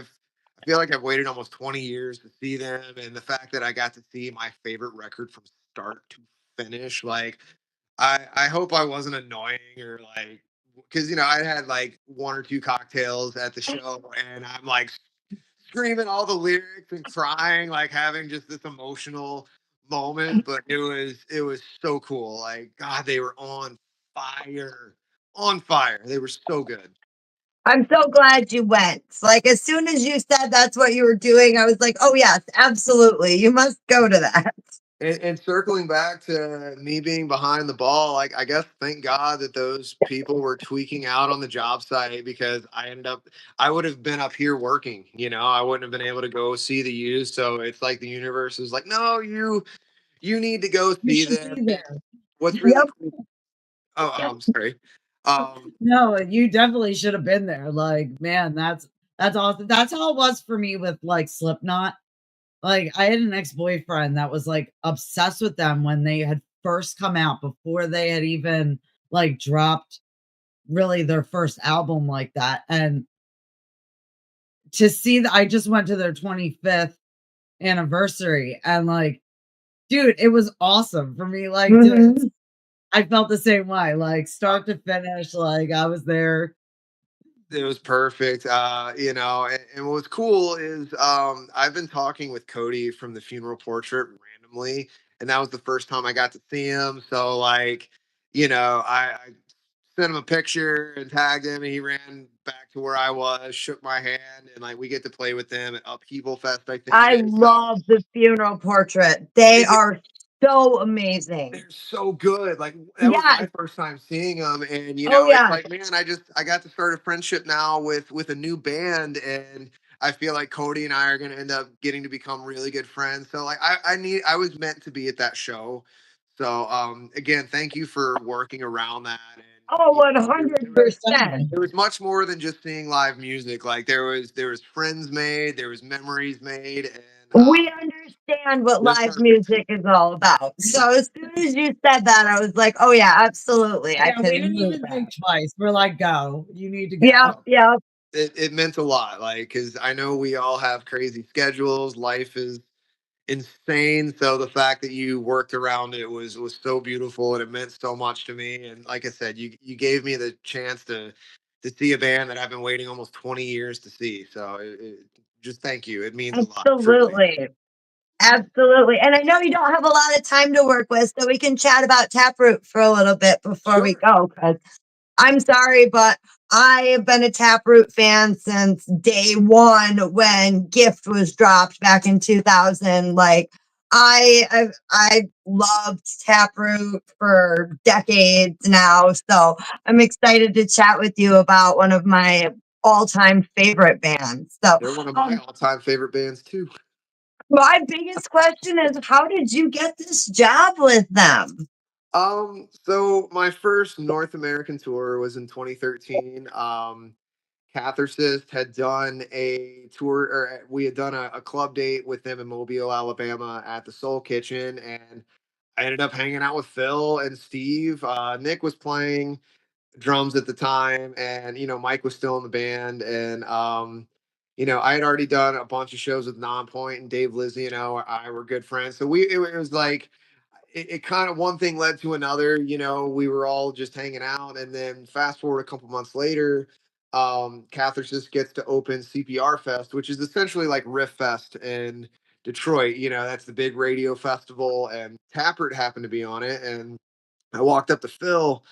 feel like I've waited almost 20 years to see them, and the fact that I got to see my favorite record from start to finish, like I hope I wasn't annoying or like because I had like one or two cocktails at the show, and I'm like screaming all the lyrics and crying, like having just this emotional moment. But it was so cool. Like God, they were fire, on fire. They were so good. I'm so glad you went. Like, as soon as you said that's what you were doing, I was like, oh, yes, absolutely. You must go to that. And circling back to me being behind the ball, like I guess thank God that those people were tweaking out on the job site, because I would have been up here working, I wouldn't have been able to go see the Used. So it's like the universe is like, no, you need to go You see should them. be there. What's really Yep. cool. Oh, I'm sorry. No, you definitely should have been there. Like, man, that's awesome. That's how it was for me with like Slipknot. Like, I had an ex-boyfriend that was like obsessed with them when they had first come out, before they had even like dropped really their first album like that. And to see that, I just went to their 25th anniversary, and like, dude, it was awesome for me. Like, Mhm. I felt the same way, like start to finish. Like, I was there. It was perfect. And what's cool is I've been talking with Cody from the Funeral Portrait randomly, and that was the first time I got to see him. So like, I sent him a picture and tagged him, and he ran back to where I was, shook my hand, and like we get to play with them at Upheaval Fest, I think it I is. So love the Funeral Portrait. They it, are so amazing. they're so good. Like that was my Yes. first time seeing them, and Oh, it's yeah. like, man, I got to start a friendship now with a new band, and I feel like Cody and I are gonna end up getting to become really good friends. So like I was meant to be at that show. So again, thank you for working around that. And Oh, Very 100%. exciting. there was much more than just seeing live music. Like there was friends made, there was memories made, and We understand what it was live perfect. music is all about. So as soon as you said that, I was like, oh, yeah, absolutely. I Yeah, we can didn't move even that. think twice. We're like, go. You need to Yep. go. Yep. It meant a lot, like, because I know we all have crazy schedules. Life is insane. So the fact that you worked around it was so beautiful, and it meant so much to me. And like I said, you gave me the chance to see a band that I've been waiting almost 20 years to see. So just thank you. It means a lot, truly. Absolutely. Absolutely. And I know you don't have a lot of time to work with, so we can chat about Taproot for a little bit before we Sure. go. Because I'm sorry, but I have been a Taproot fan since day one when Gift was dropped back in 2000. Like, I loved Taproot for decades now. So I'm excited to chat with you about one of my all-time favorite bands. So They're one of my all-time favorite bands too. my biggest question is, how did you get this job with them? So my first North American tour was in 2013. Cathercist had done a tour, or we had done a club date with them in Mobile, Alabama at the Soul Kitchen, and I ended up hanging out with Phil and Steve. Nick was playing drums at the time, and Mike was still in the band, and I had already done a bunch of shows with Nonpoint and Dave Lizzie. I were good friends, so it was like it kind of one thing led to another. We were all just hanging out, and then fast forward a couple months later, Cathercist gets to open CPR Fest, which is essentially like Riff Fest in Detroit. That's the big radio festival, and Taproot happened to be on it. And I walked up to Phil.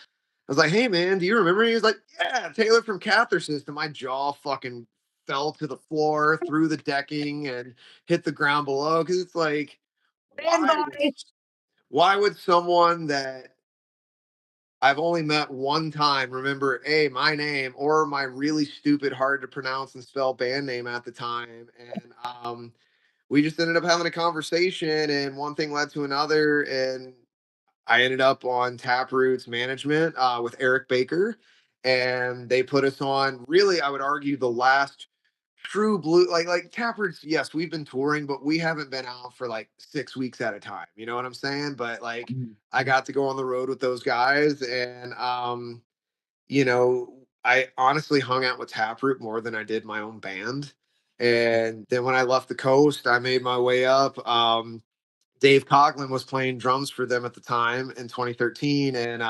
I was like, "Hey, man, do you remember me?" He was like, "Yeah, Taylor from Cathercist." And my jaw fucking fell to the floor, through the decking, and hit the ground below. Because it's like, why would Fanboy. why would someone that I've only met one time remember my name or my really stupid, hard to pronounce and spell band name at the time? And we just ended up having a conversation, and one thing led to another, and I ended up on Taproot's management with Eric Baker, and they put us on. Really, I would argue the last true blue, like Taproot's. Yes, we've been touring, but we haven't been out for like 6 weeks at a time. You know what I'm saying? But like, Mhm. I got to go on the road with those guys, and you know, I honestly hung out with Taproot more than I did my own band. And then when I left the coast, I made my way up. Dave Coughlin was playing drums for them at the time in 2013, and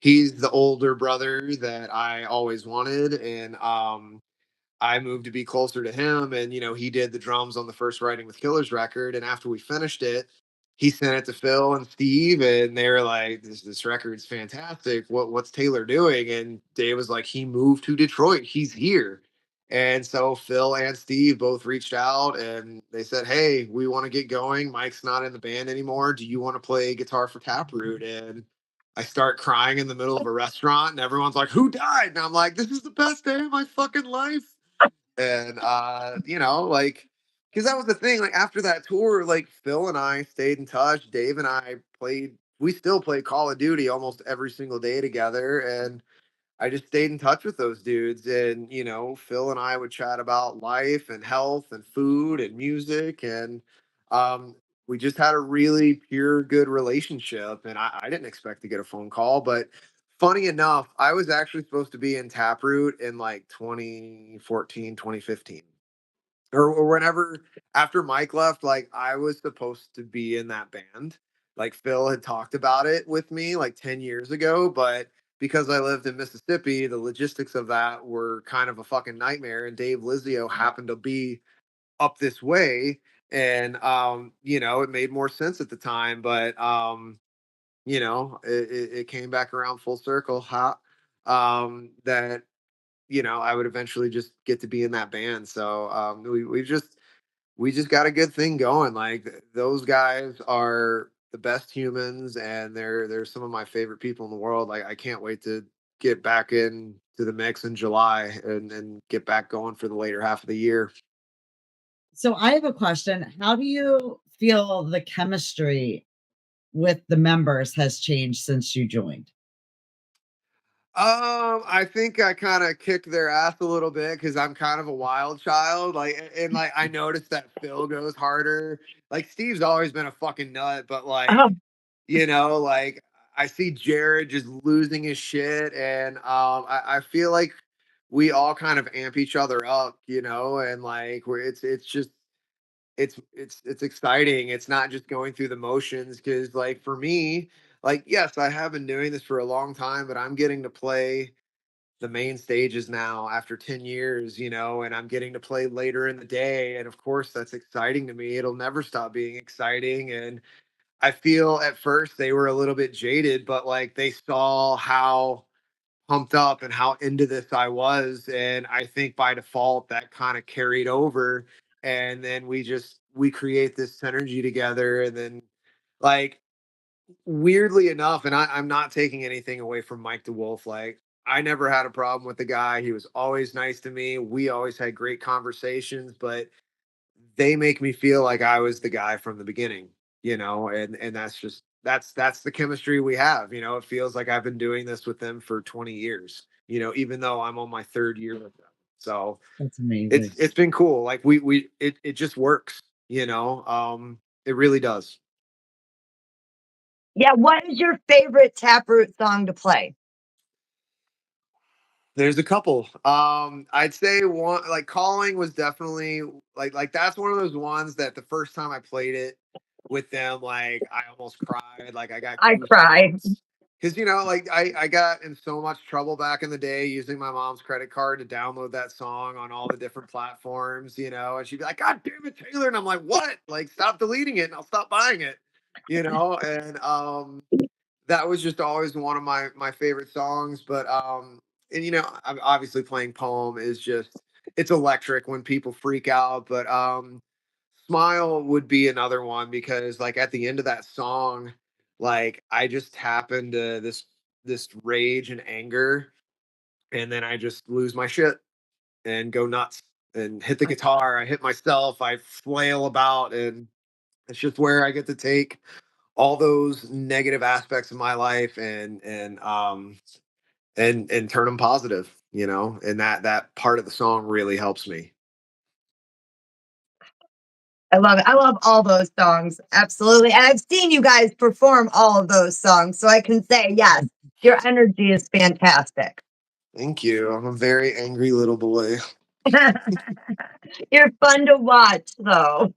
he's the older brother that I always wanted. And I moved to be closer to him, and he did the drums on the first Writing with Killers record. And after we finished it, he sent it to Phil and Steve, and they were like, "This record's fantastic. What's Taylor doing?" And Dave was like, "He moved to Detroit. He's here." And so Phil and Steve both reached out, and they said, "Hey, we want to get going. Mike's not in the band anymore. Do you want to play guitar for Taproot?" And I start crying in the middle of a restaurant, and everyone's like, "Who died?" And I'm like, "This is the best day of my fucking life." And like, because that was the thing, like after that tour, like Phil and I stayed in touch. Dave and I we still play Call of Duty almost every single day together. And I just stayed in touch with those dudes. And Phil and I would chat about life and health and food and music. And um we just had a really pure good relationship. And I didn't expect to get a phone call, but funny enough, I was actually supposed to be in Taproot in like 2014, 2015, or whenever after Mike left. Like, I was supposed to be in that band. Like, Phil had talked about it with me like 10 years ago, but because I lived in Mississippi, the logistics of that were kind of a fucking nightmare. And Dave Lizio happened to be up this way. And it made more sense at the time. But it came back around full circle. That I would eventually just get to be in that band. So we just got a good thing going. Like, those guys are the best humans, and they're some of my favorite people in the world. Like, I can't wait to get back in to the mix in July, and get back going for the later half of the year. So I have a question. How do you feel the chemistry with the members has changed since you joined? I think I kind of kicked their ass a little bit because I'm kind of a wild child. Like, and like, I noticed that Phil goes harder. Like, Steve's always been a fucking nut, but like, Um, like, I see Jared just losing his shit, and I feel like we all kind of amp each other up, and like, it's just it's exciting. It's not just going through the motions, because like for me, like, yes, I have been doing this for a long time, but I'm getting to play the main stages now after 10 years, and I'm getting to play later in the day. And of course, that's exciting to me. It'll never stop being exciting. And I feel at first they were a little bit jaded, but like, they saw how pumped up and how into this I was. And I think by default that kind of carried over. And then we create this synergy together. And then, like, weirdly enough, and I'm not taking anything away from Mike DeWolf, like, I never had a problem with the guy. He was always nice to me. We always had great conversations, but they make me feel like I was the guy from the beginning, and that's the chemistry we have. It feels like I've been doing this with them for 20 years, even though I'm on my third year with them. So That's it's amazing. it's been cool. Like, it just works, it really does. yeah, what is your favorite Taproot song to play? There's a couple. I'd say one, like, Calling was definitely like that's one of those ones that the first time I played it with them, like, I almost cried. Like, I got I cry. goosebumps. Because, you know, like I got in so much trouble back in the day using my mom's credit card to download that song on all the different platforms, you know, and she'd be like, God damn it, Taylor. And I'm like, what? Like, stop deleting it and I'll stop buying it, you know? And that was just always one of my favorite songs. But and you know, I'm obviously playing Poem is just it's electric when people freak out. But Smile would be another one because like at the end of that song, like I just tap into this rage and anger, and then I just lose my shit and go nuts and hit the guitar. I hit myself, I flail about, and it's just where I get to take all those negative aspects of my life and turn them positive, you know, and that part of the song really helps me. I love it. I love all those songs. Absolutely. And I've seen you guys perform all of those songs. So I can say, yes, your energy is fantastic. Thank you. I'm a very angry little boy. You're fun to watch, though.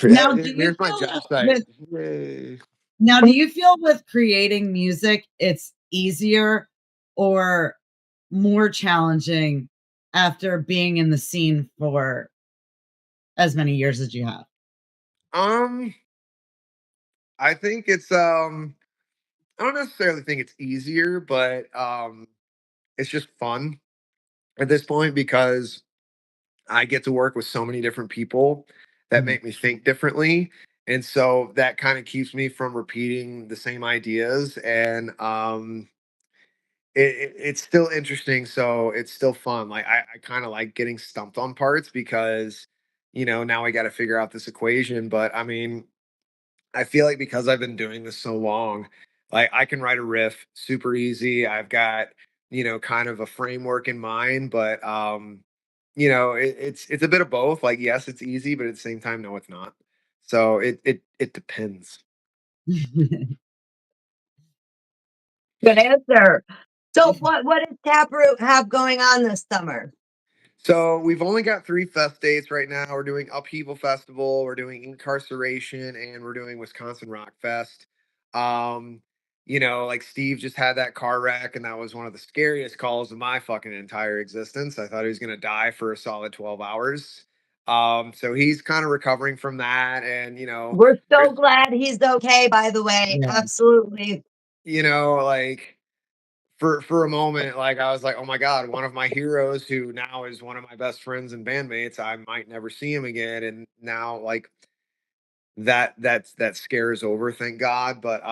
Now, do you Here's my feel job site. with Yay. now, do you feel with creating music, it's easier or more challenging after being in the scene for as many years as you have? Um, I think it's I don't necessarily think it's easier, but it's just fun at this point because I get to work with so many different people that Mhm. make me think differently. And so that kind of keeps me from repeating the same ideas. And it's still interesting. So it's still fun. Like I kind of like getting stumped on parts because, you know, now I got to figure out this equation. But I mean, I feel like because I've been doing this so long, like I can write a riff super easy. I've got, you know, kind of a framework in mind, but you know, it's a bit of both. Like, yes, it's easy, but at the same time, no, it's not. So it depends. Good answer. So what does Taproot have going on this summer? So we've only got 3 fest dates right now. We're doing Upheaval Festival, we're doing Incarceration, and we're doing Wisconsin Rock Fest. Um, you know, like Steve just had that car wreck, and that was one of the scariest calls of my fucking entire existence. I thought he was gonna die for a solid 12 hours. So he's kind of recovering from that, and you know, We're so there's glad he's okay, by the way. Yeah. Absolutely. you know, like for a moment, like I was like, oh my God, one of my heroes who now is one of my best friends and bandmates, I might never see him again. And now like that scare is over, thank God. But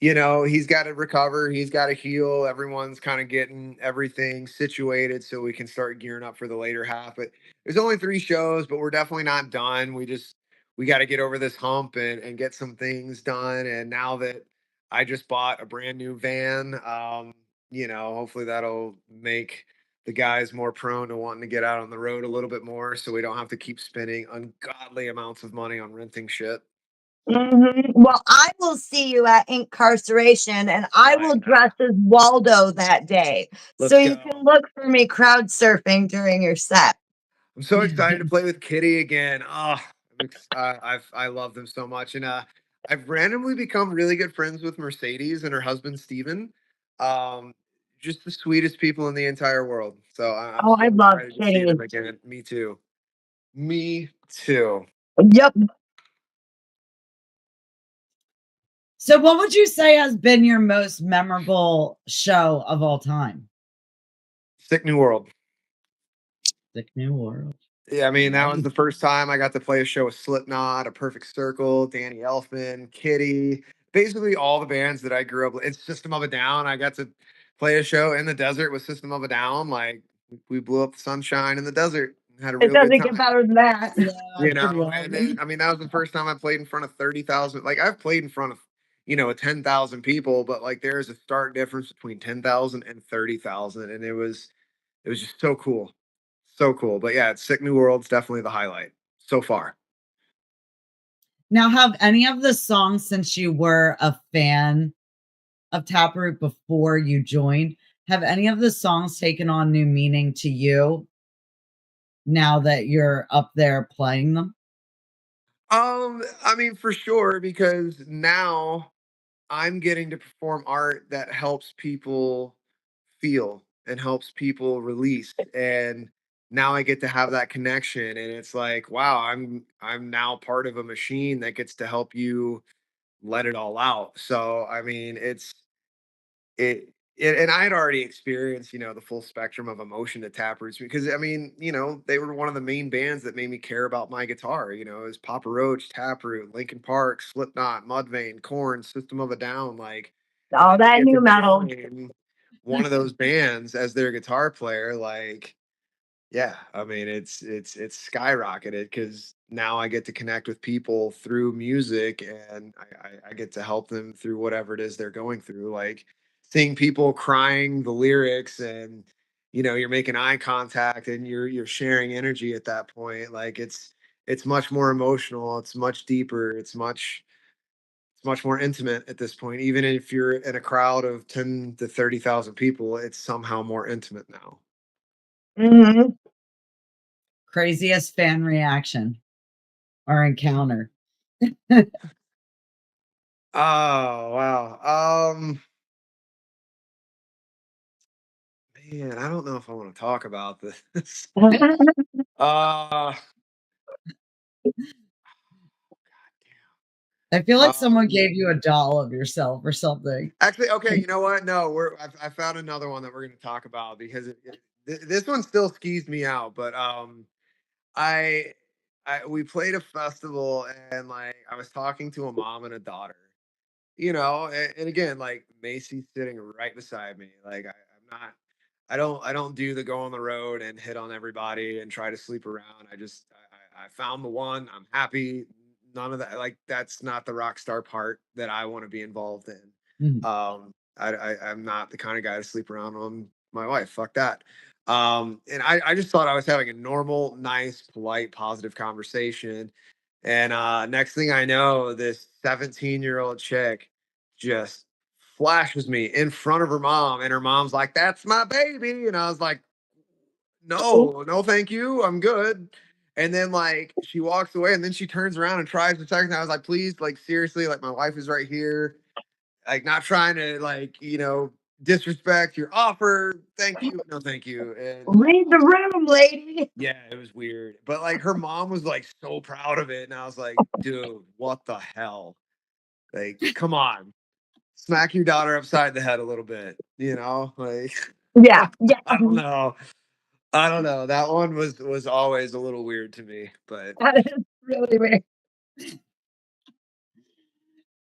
you know, he's got to recover, he's got to heal. Everyone's kind of getting everything situated so we can start gearing up for the later half. But there's only 3 shows, but we're definitely not done. We got to get over this hump and get some things done. And now that I just bought a brand new van, you know, hopefully that'll make the guys more prone to wanting to get out on the road a little bit more so we don't have to keep spending ungodly amounts of money on renting shit. Well, I will see you at Incarceration, and I Oh, will yeah. dress as Waldo that day. So Let's you go. can look for me crowd surfing during your set. I'm so excited to play with Kitty again. Oh, I love them so much, and I've randomly become really good friends with Mercedes and her husband Steven. Um, just the sweetest people in the entire world. So I'm Oh, I so love excited to see them Kitty. again. Me too. Me too. Yep. So, what would you say has been your most memorable show of all time? Sick New World. Sick New World. Yeah, I mean, that was Nice. the first time I got to play a show with Slipknot, A Perfect Circle, Danny Elfman, Kitty, basically all the bands that I grew up with. It's System of a Down. I got to play a show in the desert with System of a Down. Like, we blew up the sunshine in the desert and had a It real good doesn't get time. better than that. Yeah, You pretty know, and then, awesome. I mean, that was the first time I played in front of 30,000. Like, I've played in front of, you know, 10,000 people, but like, there's a stark difference between 10,000 and 30,000. And it was just so cool. So cool. But yeah, Sick New World's definitely the highlight so far. Now, have any of the songs since you were a fan of Taproot before you joined, have any of the songs taken on new meaning to you now that you're up there playing them? I mean, for sure, because now I'm getting to perform art that helps people feel and helps people release. And now I get to have that connection. And it's like, wow, I'm now part of a machine that gets to help you let it all out. So I mean, it and I had already experienced, the full spectrum of emotion at Taproots because I mean, they were one of the main bands that made me care about my guitar. It was Papa Roach, Taproot, Linkin Park, Slipknot, Mudvayne, Korn, System of a Down, like, and All then to that get new to metal. join one of those bands as their guitar player, like, yeah, I mean, it's skyrocketed because now I get to connect with people through music, and I get to help them through whatever it is they're going through. Like seeing people crying the lyrics, and you're making eye contact, and you're sharing energy at that point. Like it's much more emotional. It's much deeper. It's much more intimate at this point. Even if you're in a crowd of 10 to 30,000 people, it's somehow more intimate now. Hmm. Craziest fan reaction or encounter? Oh, wow. Man, I don't know if I want to talk about this. uh, I feel like someone um, gave you a doll of yourself or something. actually, okay, you know what? No, I found another one that we're going to talk about because this one still skis me out. But I, we played a festival, and like I was talking to a mom and a daughter, and again, like Macy's sitting right beside me. Like I'm not, I don't do the go on the road and hit on everybody and try to sleep around. I found the one. I'm happy. None of that. Like that's not the rock star part that I want to be involved in. Mhm. I'm not the kind of guy to sleep around on my wife. Fuck that. And I just thought I was having a normal, nice, polite, positive conversation. And next thing I know, this 17-year-old chick just flashes me in front of her mom, and her mom's like, "That's my baby," and I was like, "No, no, thank you, I'm good." And then like she walks away, and then she turns around and tries to text me. I was like, "Please, like seriously, like my wife is right here, like not trying to like disrespect your offer. Thank you, no, thank you." And Read the room, lady. yeah, it was weird. But like her mom was like so proud of it. And I was like, dude, what the hell? Like, come on. Smack your daughter upside the head a little bit, Like Yeah, yeah. I don't know. I don't know. That one was always a little weird to me, but That is really weird.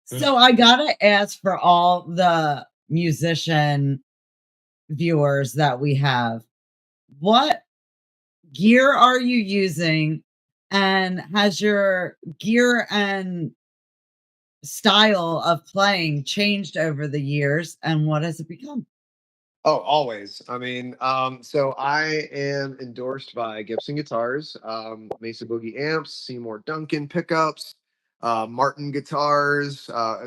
So I gotta ask for all the musician viewers that we have, what gear are you using? And has your gear and style of playing changed over the years? And what has it become? oh, always. I mean, so I am endorsed by Gibson guitars, Mesa Boogie amps, Seymour Duncan pickups, Martin guitars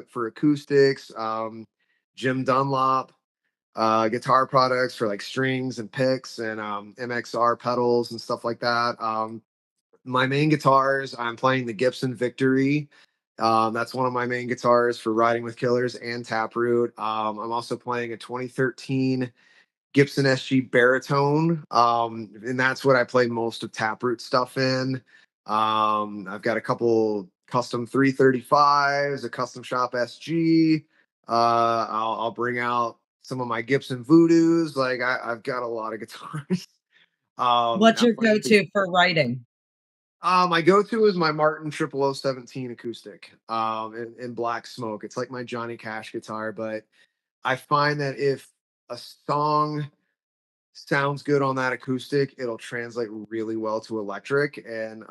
for acoustics, Jim Dunlop guitar products for like strings and picks, and MXR pedals and stuff like that. My main guitars, I'm playing the Gibson Victory. That's one of my main guitars for Riding with Killers and Taproot. I'm also playing a 2013 Gibson SG baritone, and that's what I play most of Taproot stuff in. I've got a couple custom 335s, a custom shop SG. I'll bring out some of my Gibson Voodoos. Like I've got a lot of guitars. What's I'm your playing go-to for writing? my go-to is my Martin 00017 acoustic, in black smoke. It's like my Johnny Cash guitar, but I find that if a song sounds good on that acoustic, it'll translate really well to electric. And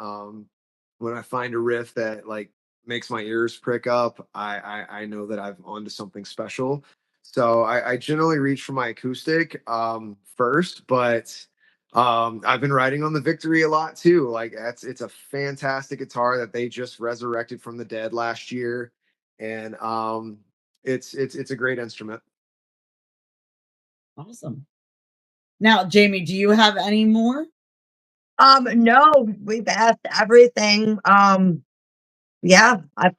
when I find a riff that like makes my ears prick up, I know that I'm onto something special. So I generally reach for my acoustic first, but I've been writing on the Victory a lot too. Like it's a fantastic guitar that they just resurrected from the dead last year, and it's a great instrument. Awesome. Now, Jamie, do you have any more? No, we've asked everything. Yeah, that's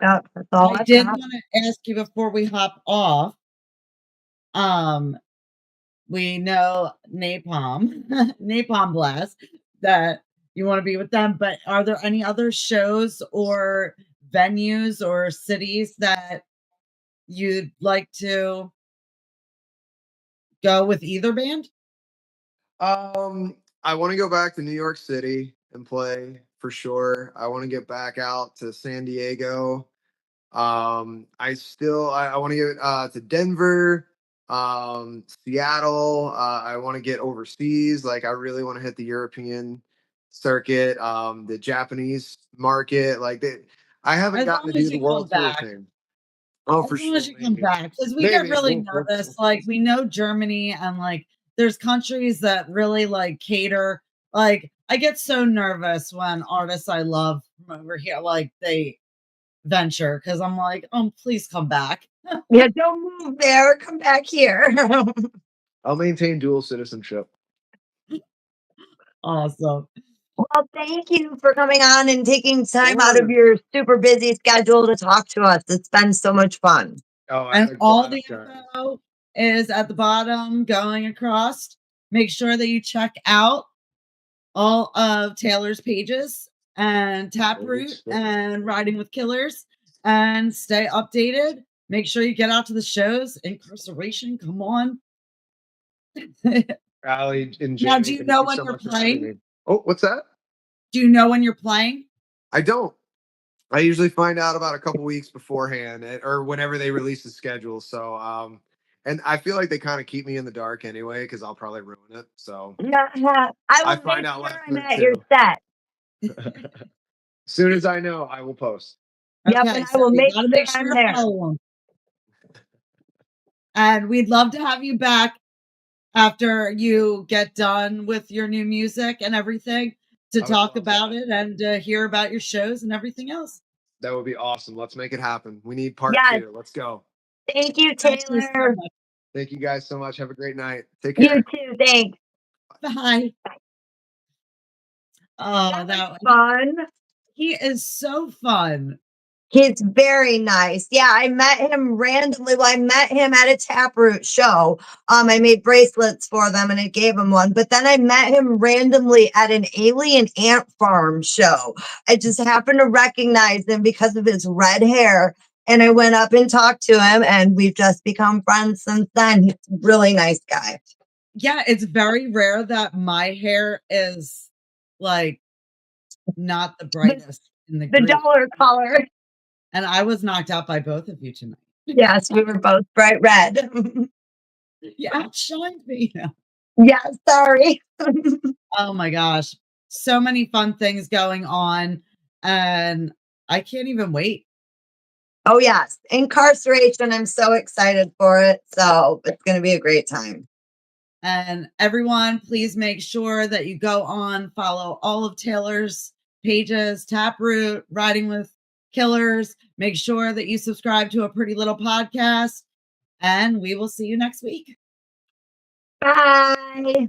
all I I've did got. want to ask you before we hop off. We know Napalm, Napalm Blast, that you want to be with them, but are there any other shows or venues or cities that you'd like to go with either band? I want to go back to New York City and play for sure. I want to get back out to San Diego. I want to get to Denver, Seattle. I want to get overseas. Like I really want to hit the European circuit, the Japanese market. I haven't As gotten long to do as the you come world tour back. thing. Oh, As for long sure, as you come maybe, back, because we get maybe really we'll nervous. Like we know Germany and like there's countries that really like cater. Like I get so nervous when artists I love from over here, like they venture because I'm like, oh, please come back. Yeah, don't move there. Come back here. I'll maintain dual citizenship. Awesome. Well, thank you for coming on and taking time out of Sure. your super busy schedule to talk to us. It's been so much fun. Oh, I had And a all the blast, guys. info is at the bottom going across. Make sure that you check out all of Taylor's pages and Taproot and Riding with Killers and stay updated. Make sure you get out to the shows. Incarceration, come on. Allie and Now, Jamie, do you thank know you when so you're much for having playing? me. Oh, what's that? Do you know when you're playing? I don't. I usually find out about a couple weeks beforehand or whenever they release the schedule. So, and I feel like they kind of keep me in the dark anyway because I'll probably ruin it. So I I will find make out sure last I'm minute at your too. set. As soon as I know, I will post. Yep, Okay, and I so will you make got to sure make sure I'm to there. follow them. And we'd love to have you back after you get done with your new music and everything to I would talk love about that. it and hear about your shows and everything else. That would be awesome. Let's make it happen. We need part Yes, 2. Let's go. thank you, Thank you so Taylor. much. Thank you guys so much. Have a great night. Take You care. too. Thanks. Bye. Oh, That was fun. he is so fun. He's very nice. Yeah, I met him randomly. Well, I met him at a Taproot show. I made bracelets for them and I gave him one. But then I met him randomly at an alien ant farm show. I just happened to recognize him because of his red hair. And I went up and talked to him, and we've just become friends since then. He's a really nice guy. Yeah, it's very rare that my hair is like not the brightest in the The group. dollar color. And I was knocked out by both of you tonight. Yes, we were both bright red. You outshined me. Yeah, sorry. Oh my gosh. So many fun things going on. And I can't even wait. Oh, yes. Incarceration. I'm so excited for it. So it's going to be a great time. And everyone, please make sure that you go on, follow all of Taylor's pages, Taproot, Riding with Killers. Make sure that you subscribe to A Pretty Little Podcast. And we will see you next week. Bye.